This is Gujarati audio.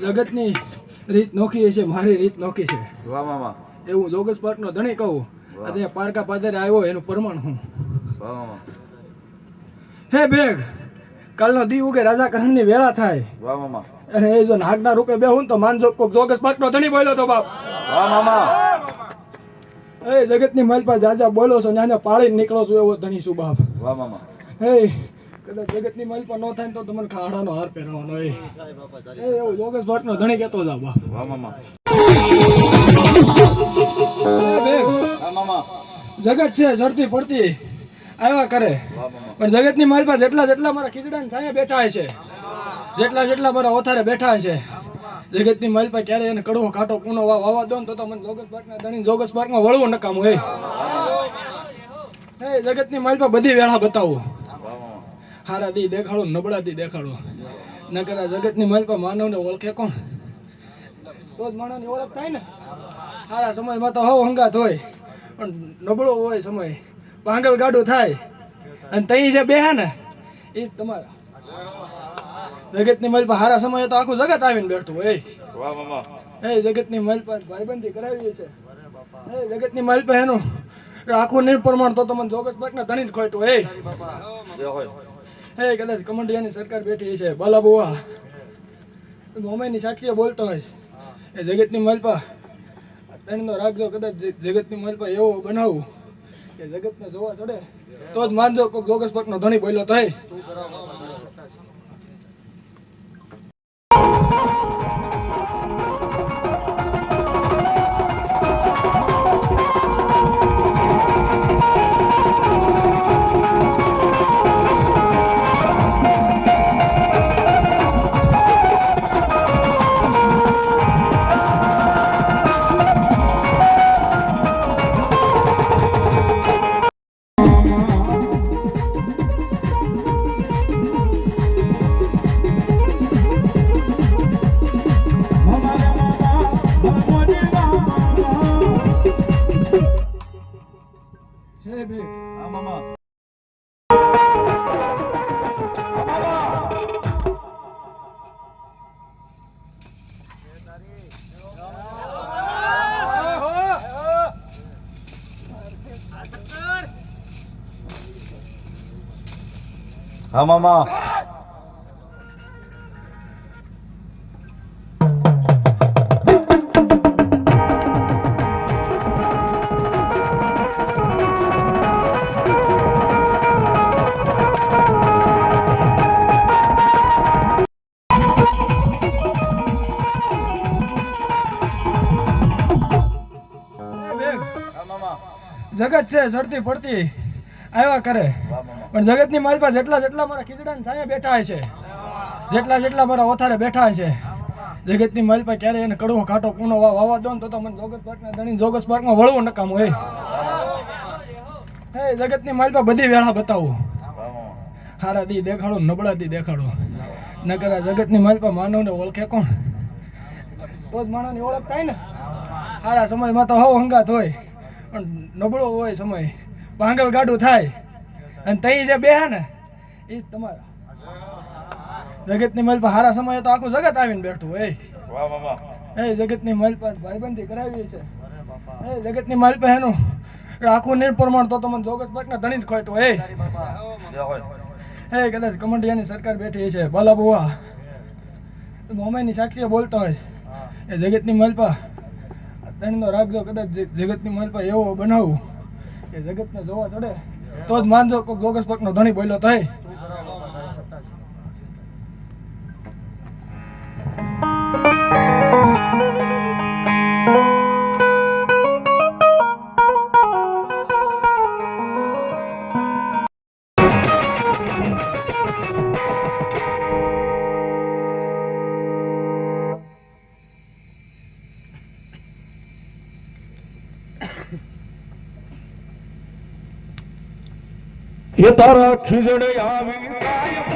જગતની રીત નોખી છે, મારી રીત નોખી છે. વાહ મામા. એવું જોગસ પાર્કનો ધણી કહું. આજે પારકા પાદરે આવ્યો એનું પ્રમાણ હું. વાહ મામા. હે બેગ કાલનો દી ઉગે રાજા કરણની વેળા થાય. વાહ મામા. અને એ જો નાગના રૂપે બેહું તો માનજો કોક જોગસ પાર્કનો ધણી બોલ્યો તો બાપ. વાહ મામા. એ જગતની માલ પર જાજા બોલો છો નાને પાળીને નીકળો છો એવો ધણી છું બાપ. વાહ મામા. હે કદાચ જગતની માલ પર ન થાય તો તમને ખાડાનો હાર પહેરવાનો એ એવું જોગસ પાર્કનો ધણી કહેતો જા બાપ. વાહ મામા. હા મામા. જગત છે ઝડતી પડતી આવ્યા કરે. પણ જગતની માલ પર જેટલા મારા ખીચડા ને છાંયે બેઠા છે, જેટલા મારા ઓથારે બેઠા છે, જગતની માલ પર ક્યારે એને કડવો કાંટો કૂનો વાવા દો ને તો મને જોગસ પાર્કના ધણી જોગસ પાર્કમાં વળવું નકામું હે જગતની માલ પર બધી વેળા બતાવું. હારા દી દેખાડો, નબળા દી દેખાડો. નકર જગતની માલ પર માનવને ઓળખે કોણ? તો જ માનવની ઓળખ થાય ને. હારા સમયમાં તો હવ હંગાત હોય, પણ નબળો હોય સમય ભાંગલ ગાડું થાય અને તઈ જે બેહે ને એ તમારા જગતની માલ પર હારા સમયે તો આખું જગત આવીને બેઠું હોય. વાહ મામા. એ જગતની માલ પર ભાઈબંધી કરાવી છે. એ જગતની માલ પર એનું આખું નિર્પ્રમાણ તો તમને જોગસ પાર્કના ધણી જ ખોટું હોય. હે કદાચ કમંડિયાની સરકાર બેઠી છે, બાલા બુવા મોમાઈની સાક્ષીએ બોલતો હોય એ જગતની માલ પર ધણીનો રાખજો. કદાચ જગતની માલ પર એવો બનાવું કે જગતને જોવા ચડે તો જ માનજો કોઈ જોગસ પાર્કનો ધણી બોલ્યો તો હે. હા મામા. જગત છે ઝડતી પડતી આવ્યા કરે. પણ જગતની માલ પર જેટલા મારા ખીચડા ને છાંયે બેઠા છે, જેટલા મારા ઓથારે બેઠા છે, જગતની માલ પર ક્યારે એને કડવો કાંટો કૂનો વાવા દો ને તો મને જોગસ પાર્કના ધણી જોગસ પાર્કમાં વળવું નકામું હે જગતની માલ પર બધી વેળા બતાવું. હારા દી દેખાડો, નબળા દી દેખાડો. નકર જગતની માલ પર માનવને ઓળખે કોણ? તો જ માનવની ઓળખ થાય ને. હારા સમયમાં તો હવ હંગાત હોય, પણ નબળો હોય સમય ભાંગલ ગાડું થાય અને તઈ જે બેહે ને એ તમારા જગતની માલ પર હારા સમયે તો આખું જગત આવીને બેઠું હોય. એ જગતની માલ પર ભાઈબંધી કરાવી છે. એ જગતની માલ પર એનું આખું નિર્પ્રમાણ તો તમને જોગસ પાર્કના ધણી જ ખોટું હોય. એ કદાચ કમંડિયાની સરકાર બેઠી છે, બાલા બુવા મોમાઈની સાક્ષીએ બોલતો હોય એ જગતની માલ પર ધણીનો રાખજો. કદાચ જગતની માલ પર એવો બનાવું કે જગતને જોવા ચડે તો જ માનજો કોઈ જોગસ પાર્કનો ધણી બોલ્યો તો હે. ये तारा खिजड़े आवी कायम